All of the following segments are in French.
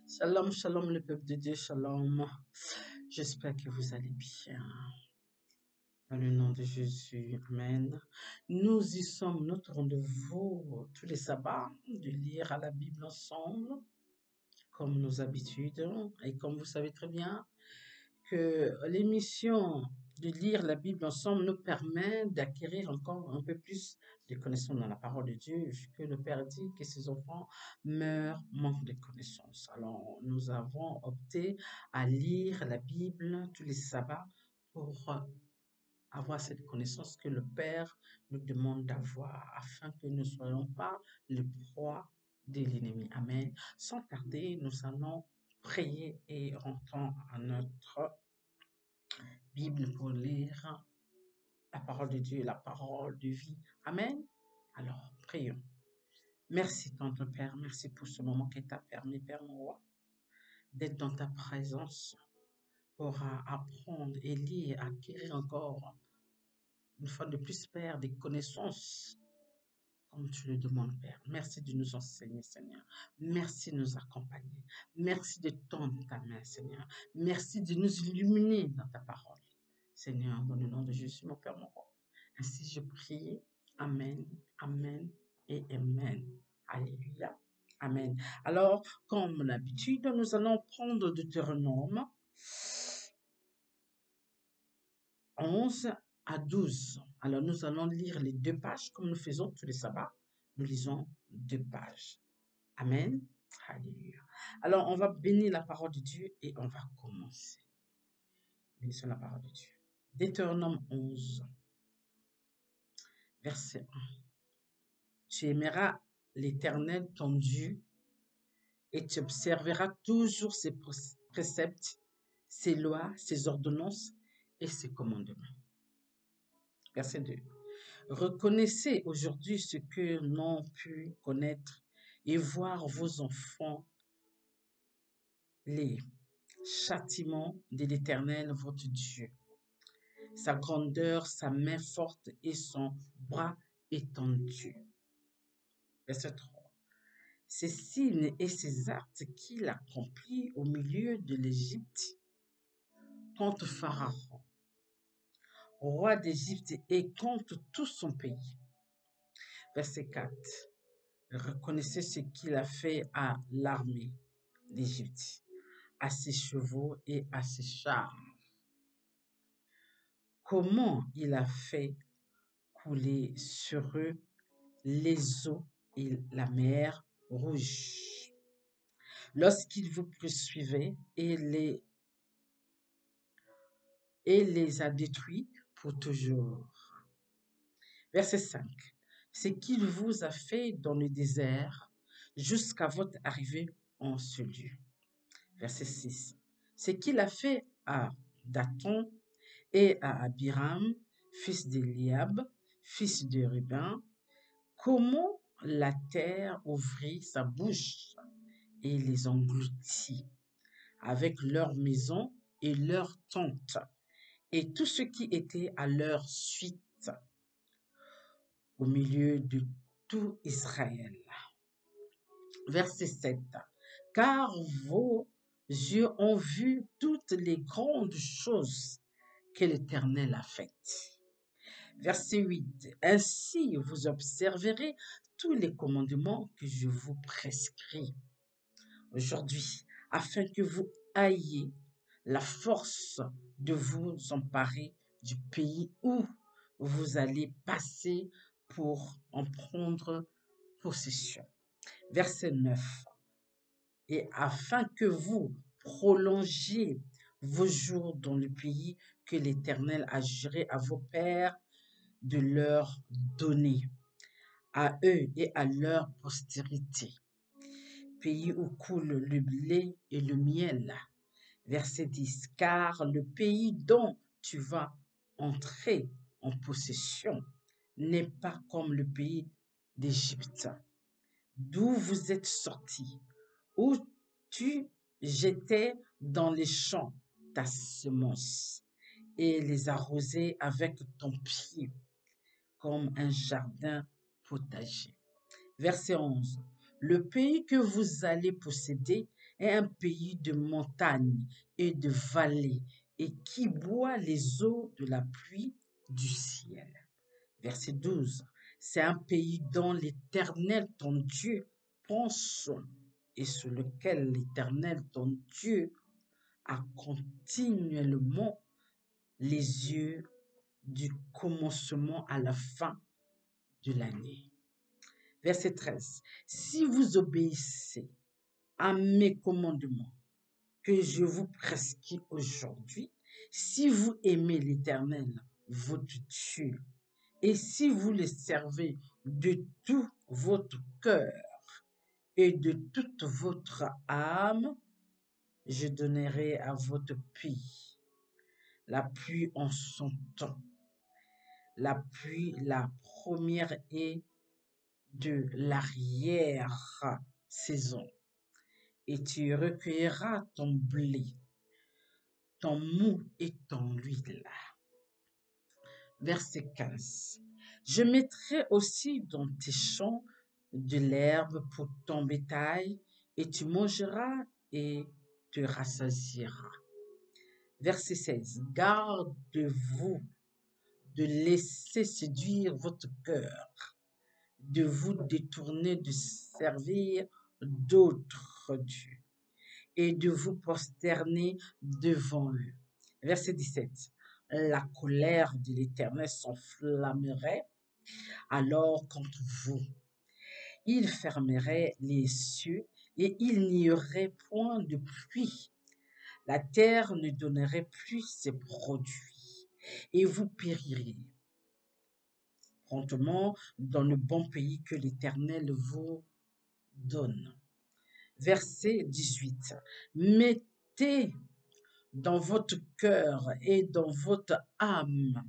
Shalom, shalom, le peuple de Dieu, shalom. J'espère que vous allez bien. Dans le nom de Jésus, Amen. Nous y sommes, notre rendez-vous tous les sabbats, de lire à la Bible ensemble, comme nos habitudes. Et comme vous savez très bien, que l'émission de lire la Bible ensemble nous permet d'acquérir encore un peu plus de connaissances dans la parole de Dieu, que le Père dit que ses enfants meurent manque de connaissances. Alors, nous avons opté à lire la Bible tous les sabbats pour avoir cette connaissance que le Père nous demande d'avoir afin que nous ne soyons pas les proies de l'ennemi. Amen. Sans tarder, nous allons prier et rentrons à notre Bible pour lire la parole de Dieu, la parole de vie. Amen. Alors, prions. Merci, Tante Père. Merci pour ce moment que tu as permis, Père mon roi, d'être dans ta présence pour apprendre et lire, acquérir encore une fois de plus, Père, des connaissances comme tu le demandes, Père. Merci de nous enseigner, Seigneur. Merci de nous accompagner. Merci de tendre ta main, Seigneur. Merci de nous illuminer dans ta parole. Seigneur, dans le nom de Jésus, mon Père, mon roi. Ainsi je prie. Amen, Amen et Amen. Alléluia. Amen. Alors, comme d'habitude, nous allons prendre Deutéronome 11 à 12. Alors, nous allons lire les 2 pages comme nous faisons tous les sabbats. Nous lisons 2 pages. Amen. Alléluia. Alors, on va bénir la parole de Dieu et on va commencer. Bénissons la parole de Dieu. Deutéronome 11, verset 1. Tu aimeras l'Éternel ton Dieu et tu observeras toujours ses préceptes, ses lois, ses ordonnances et ses commandements. Verset 2. Reconnaissez aujourd'hui ce que n'ont pu connaître et voir vos enfants, les châtiments de l'Éternel votre Dieu, sa grandeur, sa main forte et son bras étendu. Verset 3. Ces signes et ces actes qu'il accomplit au milieu de l'Égypte contre Pharaon, roi d'Égypte, et contre tout son pays. Verset 4. Reconnaissez ce qu'il a fait à l'armée d'Égypte, à ses chevaux et à ses chars. Comment il a fait couler sur eux les eaux et la mer Rouge, lorsqu'il vous poursuivait et les a détruits pour toujours. Verset 5. Ce qu'il vous a fait dans le désert jusqu'à votre arrivée en ce lieu. Verset 6. Ce qu'il a fait à Dathan et à Abiram, fils d'Eliab, fils de Ruben, comment la terre ouvrit sa bouche et les engloutit, avec leurs maisons et leurs tentes, et tout ce qui était à leur suite, au milieu de tout Israël. Verset 7. Car vos yeux ont vu toutes les grandes choses que l'Éternel a faites. Verset 8. Ainsi vous observerez tous les commandements que je vous prescris aujourd'hui, afin que vous ayez la force de vous emparer du pays où vous allez passer pour en prendre possession. Verset 9. Et afin que vous prolongiez vos jours dans le pays que l'Éternel a juré à vos pères de leur donner, à eux et à leur postérité, pays où coule le blé et le miel. Verset 10. Car le pays dont tu vas entrer en possession n'est pas comme le pays d'Égypte, d'où vous êtes sortis, où tu jetais dans les champs ta semence et les arrosais avec ton pied, comme un jardin potager. Verset 11. Le pays que vous allez posséder est un pays de montagnes et de vallées et qui boit les eaux de la pluie du ciel. Verset 12. C'est un pays dont l'Éternel, ton Dieu, prend soin et sur lequel l'Éternel, ton Dieu, a continuellement les yeux du commencement à la fin de l'année. Verset 13. Si vous obéissez à mes commandements que je vous prescris aujourd'hui, si vous aimez l'Éternel, votre Dieu, et si vous le servez de tout votre cœur et de toute votre âme, je donnerai à votre pays la pluie en son temps, la pluie, la première et de l'arrière-saison, et tu recueilleras ton blé, ton mou et ton huile. Verset 15. Je mettrai aussi dans tes champs de l'herbe pour ton bétail, et tu mangeras et te rassasieras. Verset 16. Garde-vous de laisser séduire votre cœur, de vous détourner de servir d'autres dieux et de vous prosterner devant eux. Verset 17. La colère de l'Éternel s'enflammerait alors contre vous. Il fermerait les cieux et il n'y aurait point de pluie. La terre ne donnerait plus ses produits et vous péririez promptement dans le bon pays que l'Éternel vous donne. Verset 18. Mettez dans votre cœur et dans votre âme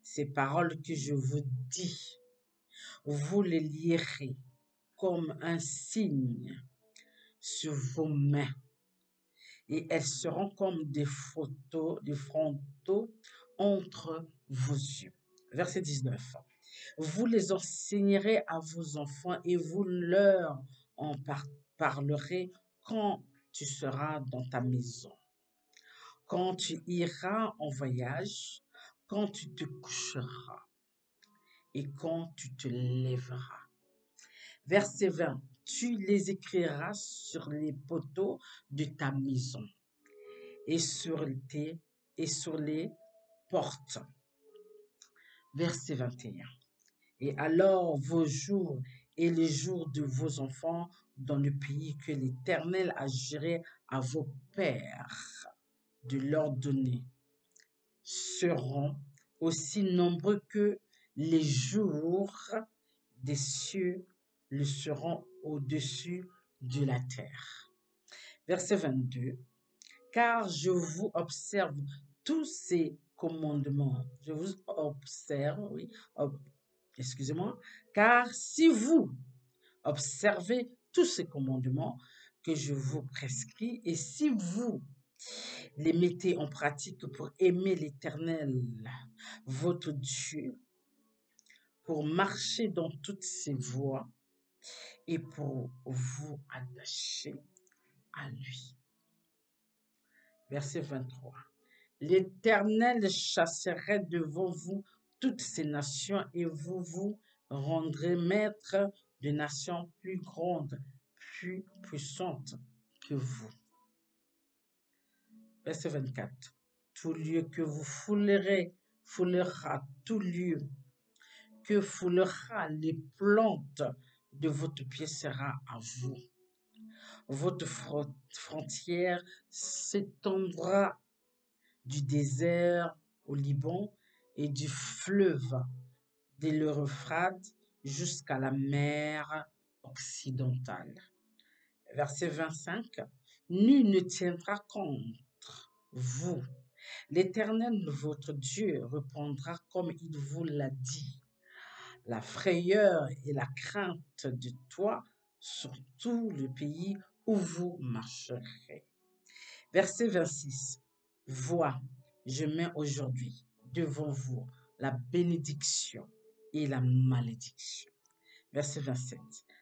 ces paroles que je vous dis. Vous les lirez comme un signe sur vos mains et elles seront comme des frontaux entre vos yeux. Verset 19. Vous les enseignerez à vos enfants et vous leur en parlerez quand tu seras dans ta maison, quand tu iras en voyage, quand tu te coucheras et quand tu te lèveras. Verset 20. Tu les écriras sur les poteaux de ta maison et sur les portes. Verset 21. Et alors vos jours et les jours de vos enfants dans le pays que l'Éternel a juré à vos pères de leur donner seront aussi nombreux que les jours des cieux le seront au-dessus de la terre. Verset 22. Car je vous observe tous ces commandements. Je vous observe, oui, excusez-moi, car si vous observez tous ces commandements que je vous prescris, et si vous les mettez en pratique pour aimer l'Éternel, votre Dieu, pour marcher dans toutes ses voies et pour vous attacher à lui. Verset 23. L'Éternel chasserait devant vous toutes ces nations et vous vous rendrez maître de nations plus grandes, plus puissantes que vous. Verset 24. Tout lieu que vous foulera tout lieu que foulera les plantes de votre pied sera à vous. Votre frontière s'étendra du désert au Liban et du fleuve de l'Euphrate jusqu'à la mer occidentale. Verset 25. Nul ne tiendra contre vous. L'Éternel, votre Dieu, répondra comme il vous l'a dit. La frayeur et la crainte de toi sur tout le pays où vous marcherez. Verset 26. Vois, je mets aujourd'hui devant vous la bénédiction et la malédiction. Verset 27.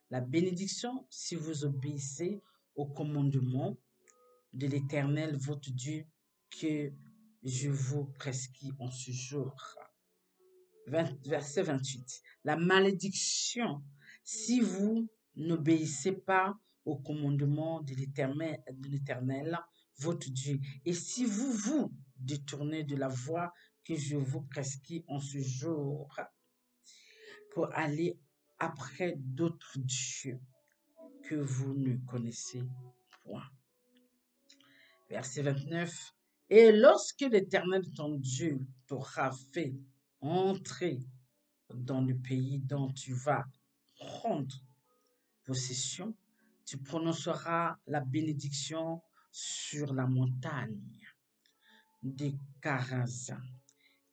La bénédiction si vous obéissez au commandement de l'Éternel, votre Dieu, que je vous prescris en ce jour. Verset 28. La malédiction, si vous n'obéissez pas au commandement de l'Éternel, votre Dieu, et si vous vous détournez de la voie que je vous prescris en ce jour pour aller après d'autres dieux que vous ne connaissez point. Verset 29. Et lorsque l'Éternel ton Dieu t'aura fait entrer dans le pays dont tu vas prendre possession, tu prononceras la bénédiction sur la montagne de Carazin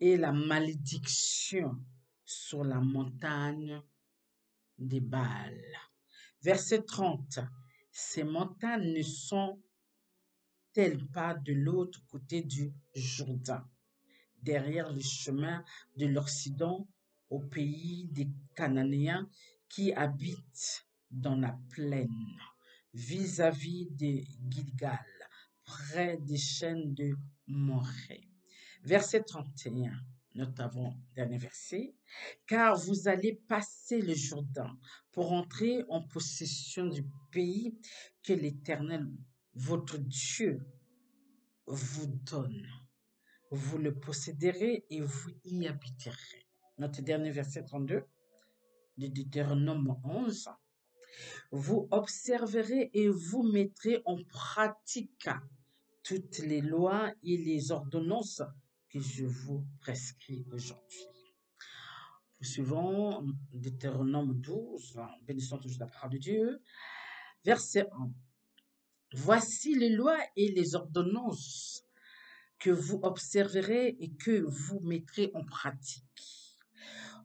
et la malédiction sur la montagne des Bâles. Verset 30. Ces montagnes ne sont-elles pas de l'autre côté du Jourdain, derrière le chemin de l'Occident, au pays des Cananéens qui habitent dans la plaine, vis-à-vis de Gilgal, près des chaînes de Morée. Verset 31, notre avant-dernier verset. Car vous allez passer le Jourdain pour entrer en possession du pays que l'Éternel, votre Dieu, vous donne. Vous le posséderez et vous y habiterez. Notre dernier verset 32 de Deutéronome 11. Vous observerez et vous mettrez en pratique toutes les lois et les ordonnances que je vous prescris aujourd'hui. Poursuivons Deutéronome 12, bénissons toujours la parole de Dieu. Verset 1. Voici les lois et les ordonnances que vous observerez et que vous mettrez en pratique,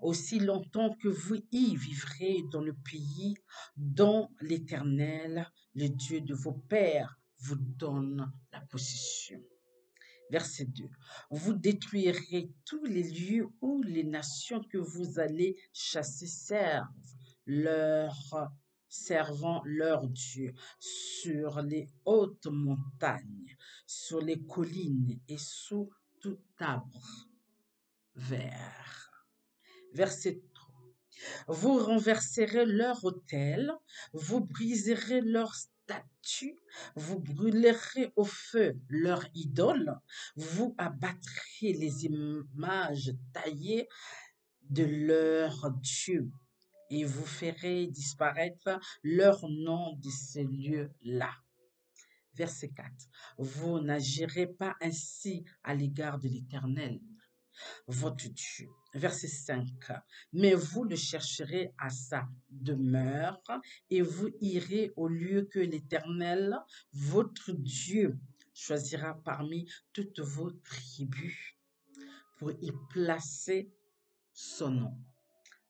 aussi longtemps que vous y vivrez dans le pays dont l'Éternel, le Dieu de vos pères, vous donne la possession. Verset 2. Vous détruirez tous les lieux où les nations que vous allez chasser servant leur Dieu, sur les hautes montagnes, sur les collines et sous tout arbre vert. Verset 3. Vous renverserez leur autel, vous briserez leurs statues, vous brûlerez au feu leurs idoles, vous abattrez les images taillées de leurs dieux et vous ferez disparaître leur nom de ces lieux-là. Verset 4. Vous n'agirez pas ainsi à l'égard de l'Éternel, votre Dieu. Verset 5. Mais vous le chercherez à sa demeure et vous irez au lieu que l'Éternel, votre Dieu, choisira parmi toutes vos tribus pour y placer son nom.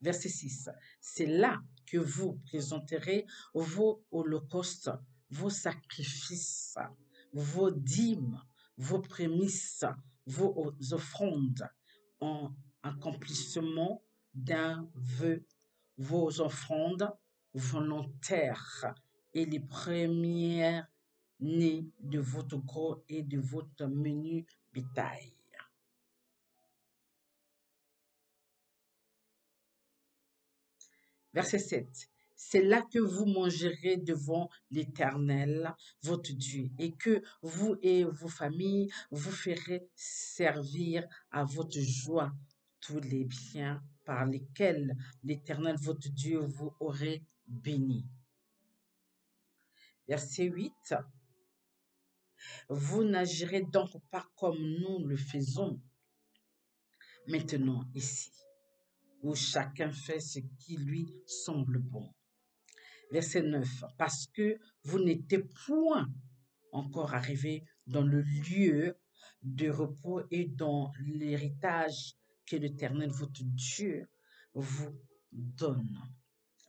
Verset 6. C'est là que vous présenterez vos holocaustes, vos sacrifices, vos dîmes, vos prémices, vos offrandes en accomplissement d'un vœu, vos offrandes volontaires et les premières nées de votre gros et de votre menu bétail. Verset 7. C'est là que vous mangerez devant l'Éternel, votre Dieu, et que vous et vos familles vous ferez servir à votre joie tous les biens par lesquels l'Éternel, votre Dieu, vous aurait béni. Verset 8. Vous n'agirez donc pas comme nous le faisons maintenant ici, où chacun fait ce qui lui semble bon. Verset 9. Parce que vous n'étiez point encore arrivé dans le lieu de repos et dans l'héritage que l'Éternel, votre Dieu, vous donne.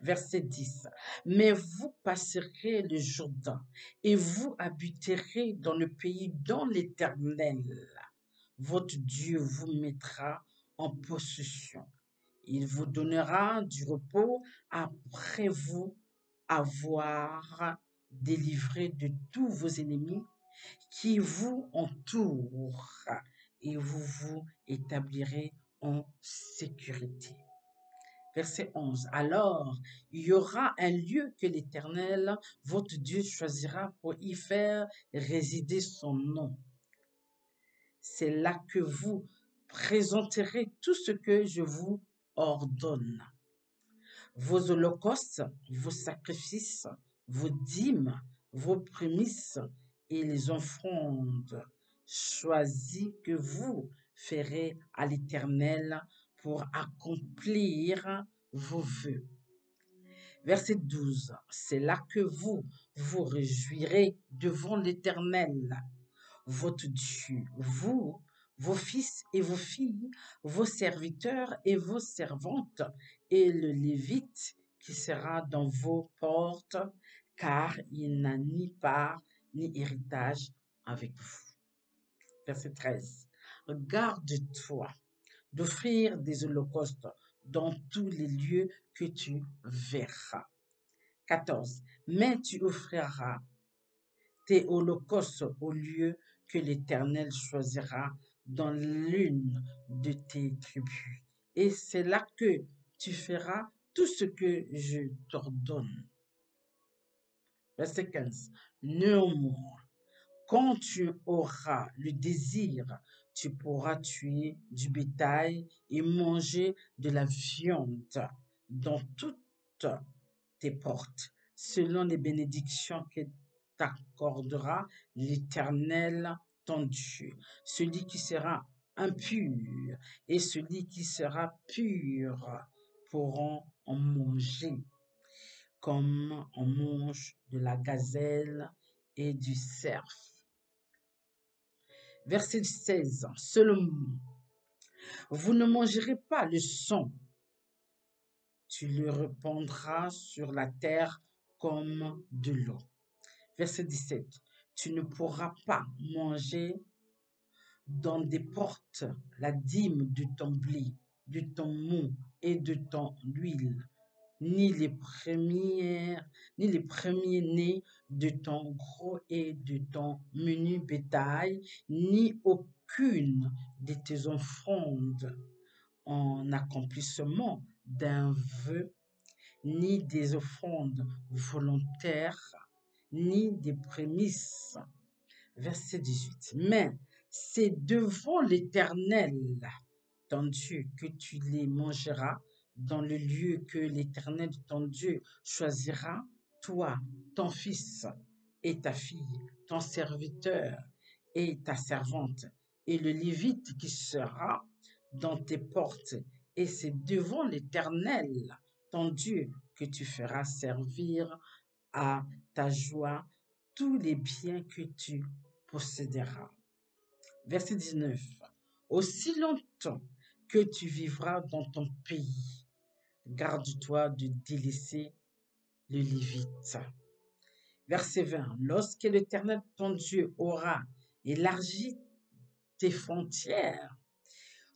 Verset 10. Mais vous passerez le Jourdain et vous habiterez dans le pays dont l'Éternel, votre Dieu, vous mettra en possession. Il vous donnera du repos après vous avoir délivré de tous vos ennemis qui vous entoure et vous vous établirez en sécurité. Verset 11. Alors, il y aura un lieu que l'Éternel, votre Dieu, choisira pour y faire résider son nom. C'est là que vous présenterez tout ce que je vous ordonne. Vos holocaustes, vos sacrifices, vos dîmes, vos prémices et les offrandes choisies que vous ferez à l'Éternel pour accomplir vos vœux. Verset 12. C'est là que vous vous réjouirez devant l'Éternel, votre Dieu, vous, vos fils et vos filles, vos serviteurs et vos servantes, et le Lévite qui sera dans vos portes, car il n'a ni part ni héritage avec vous. Verset 13. Garde-toi d'offrir des holocaustes dans tous les lieux que tu verras. 14. Mais tu offriras tes holocaustes au lieu que l'Éternel choisira dans l'une de tes tribus. Et c'est là que tu feras tout ce que je t'ordonne. Verset 15. Néanmoins, quand tu auras le désir, tu pourras tuer du bétail et manger de la viande dans toutes tes portes, selon les bénédictions que t'accordera l'Éternel ton Dieu. Celui qui sera impur et celui qui sera pur pourront en manger, comme on mange de la gazelle et du cerf. Verset 16. Seulement, vous ne mangerez pas le sang. Tu le répandras sur la terre comme de l'eau. Verset 17. Tu ne pourras pas manger dans des portes la dîme de ton blé, de ton mou et de ton huile, ni les premiers-nés de ton gros et de ton menu bétail, ni aucune de tes offrandes en accomplissement d'un vœu, ni des offrandes volontaires, ni des prémices. Verset 18. Mais c'est devant l'Éternel, ton Dieu, que tu les mangeras dans le lieu que l'Éternel, ton Dieu, choisira, toi, ton fils et ta fille, ton serviteur et ta servante, et le Lévite qui sera dans tes portes. Et c'est devant l'Éternel, ton Dieu, que tu feras servir à ta joie tous les biens que tu posséderas. Verset 19. Aussi longtemps que tu vivras dans ton pays, garde-toi de délaisser le Lévite. Verset 20. Lorsque l'Éternel ton Dieu aura élargi tes frontières,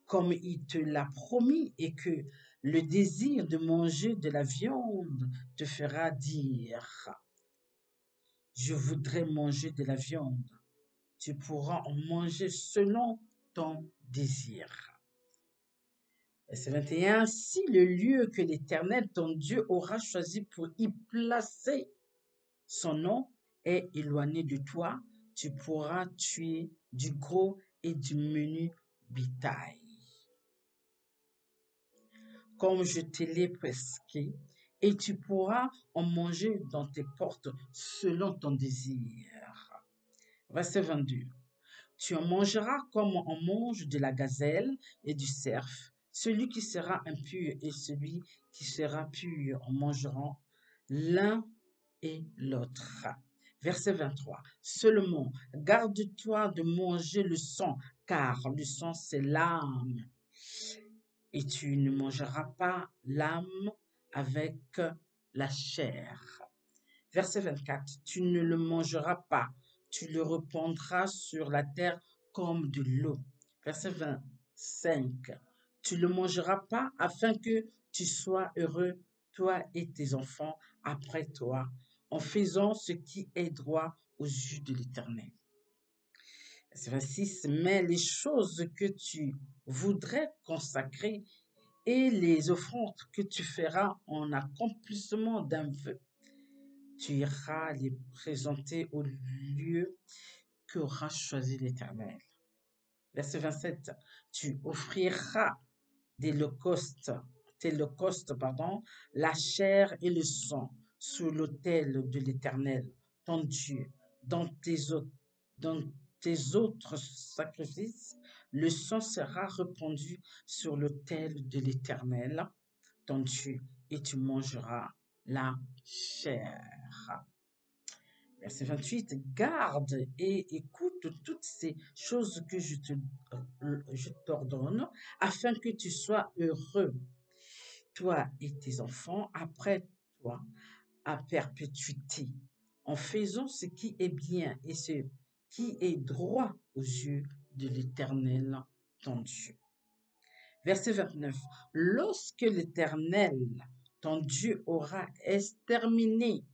comme il te l'a promis, et que le désir de manger de la viande te fera dire, je voudrais manger de la viande, tu pourras en manger selon ton désir. Verset 21. Si le lieu que l'Éternel ton Dieu aura choisi pour y placer son nom est éloigné de toi, tu pourras tuer du gros et du menu bétail, comme je te l'ai prescrit, et tu pourras en manger dans tes portes selon ton désir. Verset 22. Tu en mangeras comme on mange de la gazelle et du cerf. Celui qui sera impur et celui qui sera pur en mangeront l'un et l'autre. Verset 23. Seulement, garde-toi de manger le sang, car le sang c'est l'âme. Et tu ne mangeras pas l'âme avec la chair. Verset 24. Tu ne le mangeras pas, tu le répandras sur la terre comme de l'eau. Verset 25. Tu ne le mangeras pas afin que tu sois heureux, toi et tes enfants après toi, en faisant ce qui est droit aux yeux de l'Éternel. Verset 26, mais les choses que tu voudrais consacrer et les offrandes que tu feras en accomplissement d'un vœu, tu iras les présenter au lieu qu'aura choisi l'Éternel. Verset 27, tu offriras tes holocaustes, la chair et le sang sur l'autel de l'Éternel, ton Dieu, dans dans tes autres sacrifices, le sang sera répandu sur l'autel de l'Éternel, ton Dieu, et tu mangeras la chair. Verset 28, garde et écoute toutes ces choses que je t'ordonne, afin que tu sois heureux, toi et tes enfants, après toi, à perpétuité, en faisant ce qui est bien et ce qui est droit aux yeux de l'Éternel, ton Dieu. Verset 29, lorsque l'Éternel, ton Dieu, aura exterminé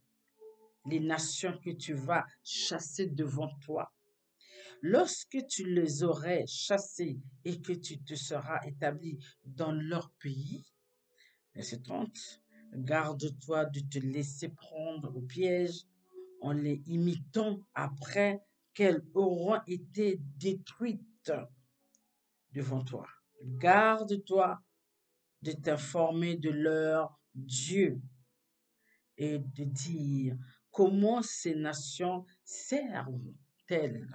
les nations que tu vas chasser devant toi, lorsque tu les aurais chassées et que tu te seras établi dans leur pays, verset 30, garde-toi de te laisser prendre au piège en les imitant après qu'elles auront été détruites devant toi. Garde-toi de t'informer de leur Dieu et de dire comment ces nations servent-elles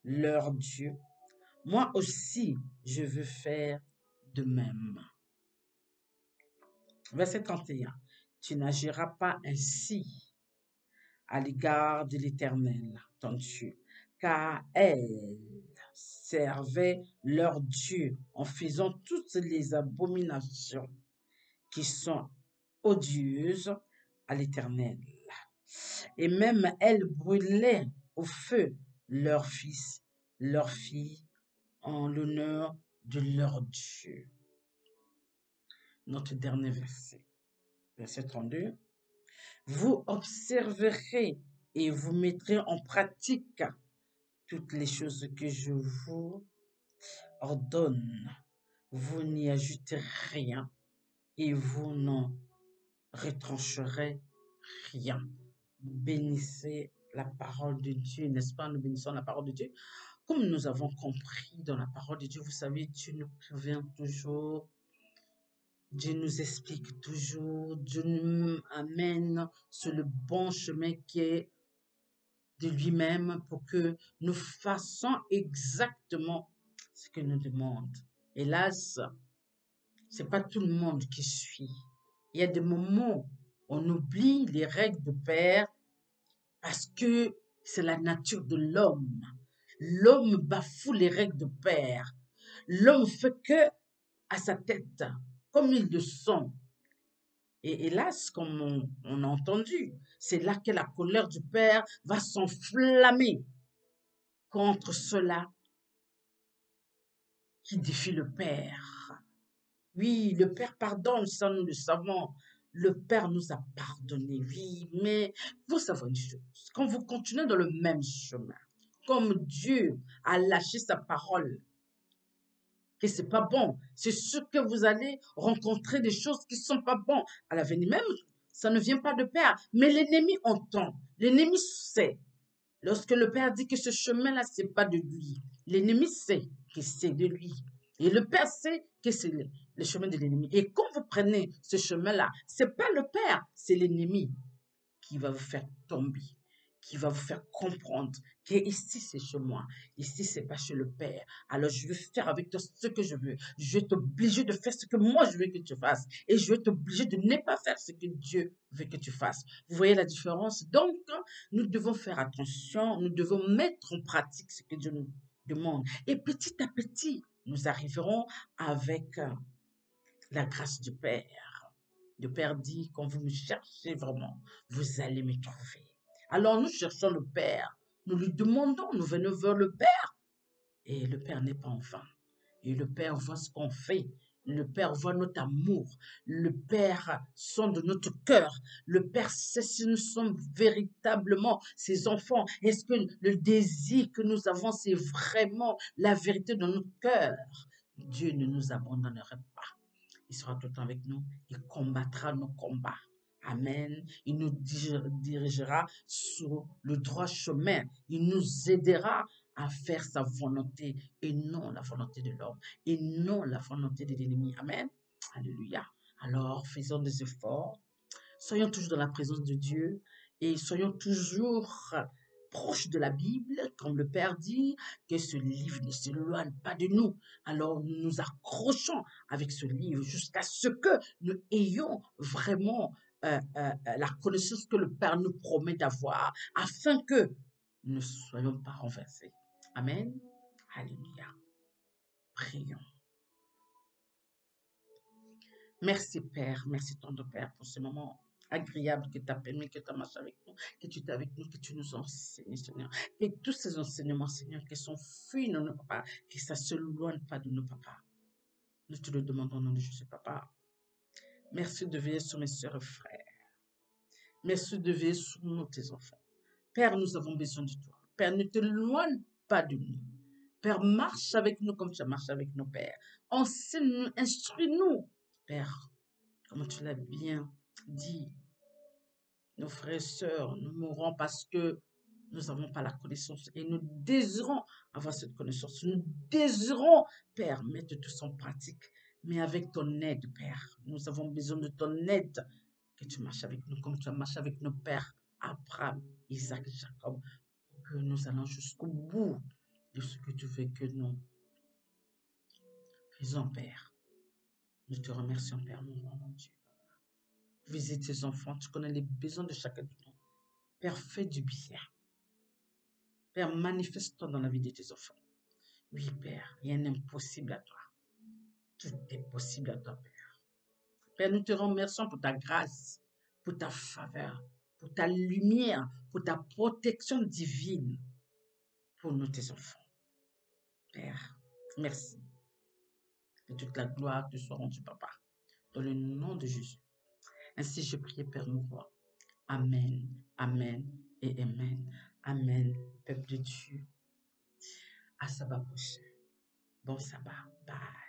leur Dieu. Moi aussi, je veux faire de même. Verset 31. Tu n'agiras pas ainsi à l'égard de l'Éternel, ton Dieu, car elles servaient leur Dieu en faisant toutes les abominations qui sont odieuses à l'Éternel. Et même elles brûlaient au feu leurs fils, leurs filles, en l'honneur de leur Dieu. Notre dernier verset, verset 32. Vous observerez et vous mettrez en pratique toutes les choses que je vous ordonne. Vous n'y ajoutez rien et vous n'en retrancherez rien. Bénissez la parole de Dieu, n'est-ce pas? Nous bénissons la parole de Dieu. Comme nous avons compris dans la parole de Dieu, vous savez, Dieu nous prévient toujours, Dieu nous explique toujours, Dieu nous amène sur le bon chemin qui est de lui-même pour que nous fassions exactement ce que nous demande. Hélas, c'est pas tout le monde qui suit. Il y a des moments où on oublie les règles de Père parce que c'est la nature de l'homme. L'homme bafoue les règles de Père. L'homme fait que à sa tête, comme il le sent. Et hélas, comme on a entendu, c'est là que la colère du Père va s'enflammer contre ceux-là qui défient le Père. Oui, le Père pardonne, ça nous le savons. Le Père nous a pardonné, oui, mais il faut savoir une chose. Quand vous continuez dans le même chemin, comme Dieu a lâché sa parole, que c'est pas bon, c'est sûr que vous allez rencontrer des choses qui sont pas bonnes. À l'avenir même, ça ne vient pas de Père, mais l'ennemi entend, l'ennemi sait. Lorsque le Père dit que ce chemin-là, c'est pas de lui, l'ennemi sait que c'est de lui. Et le Père sait que c'est le chemin de l'ennemi. Et quand vous prenez ce chemin-là, c'est pas le Père, c'est l'ennemi qui va vous faire tomber, qui va vous faire comprendre que ici c'est chez moi, ici c'est pas chez le Père. Alors je vais faire avec toi ce que je veux. Je vais t'obliger de faire ce que moi je veux que tu fasses. Et je vais t'obliger de ne pas faire ce que Dieu veut que tu fasses. Vous voyez la différence? Donc, nous devons faire attention, nous devons mettre en pratique ce que Dieu nous demande. Et petit à petit, nous arriverons avec la grâce du Père. Le Père dit, quand vous me cherchez vraiment, vous allez me trouver. Alors nous cherchons le Père, nous lui demandons, nous venons vers le Père. Et le Père n'est pas en vain. Et le Père voit ce qu'on fait. Le Père voit notre amour. Le Père sonde notre cœur. Le Père sait si nous sommes véritablement ses enfants. Est-ce que le désir que nous avons, c'est vraiment la vérité dans notre cœur? Dieu ne nous abandonnerait pas. Il sera tout le temps avec nous. Il combattra nos combats. Amen. Il nous dirigera sur le droit chemin. Il nous aidera à faire sa volonté et non la volonté de l'homme et non la volonté de l'ennemi. Amen. Alléluia. Alors, faisons des efforts. Soyons toujours dans la présence de Dieu et soyons toujours proches de la Bible, comme le Père dit, que ce livre ne s'éloigne pas de nous. Alors, nous nous accrochons avec ce livre jusqu'à ce que nous ayons vraiment la connaissance que le Père nous promet d'avoir, afin que nous ne soyons pas renversés. Amen. Alléluia. Prions. Merci Père, merci tendre Père pour ce moment agréable que tu as permis, que tu as marché avec nous, que tu es avec nous, que tu nous enseignes, Seigneur. Et tous ces enseignements, Seigneur, qui sont faits dans nos papas, que ça ne se loigne pas de nos papas. Nous te le demandons au nom de Jésus, Papa. Merci de veiller sur mes soeurs et frères. Merci de veiller sur nous, tes enfants. Père, nous avons besoin de toi. Père, ne te loigne pas de nous. Père, marche avec nous comme tu as marché avec nos pères. Enseigne-nous, instruis-nous. Père, comme tu l'as bien dit, nos frères et sœurs, nous mourrons parce que nous n'avons pas la connaissance et nous désirons avoir cette connaissance. Nous désirons, Père, mettre tout ça en pratique, mais avec ton aide, Père. Nous avons besoin de ton aide, que tu marches avec nous comme tu as marché avec nos pères, Abraham, Isaac, Jacob, pour que nous allons jusqu'au bout de ce que tu veux que nous faisons, Père. Nous te remercions, Père, mon Dieu. Visite tes enfants, tu connais les besoins de chacun de nous. Père, fais du bien. Père, manifeste-toi dans la vie de tes enfants. Oui, Père, rien n'est impossible à toi. Tout est possible à toi, Père. Père, nous te remercions pour ta grâce, pour ta faveur, pour ta lumière, pour ta protection divine pour nous, tes enfants. Père, merci. Que toute la gloire te soit rendue, Papa, dans le nom de Jésus. Ainsi, je prie, Père, mon roi. Amen, amen et amen. Amen, peuple de Dieu. À sabbat prochain. Bon sabbat. Bye.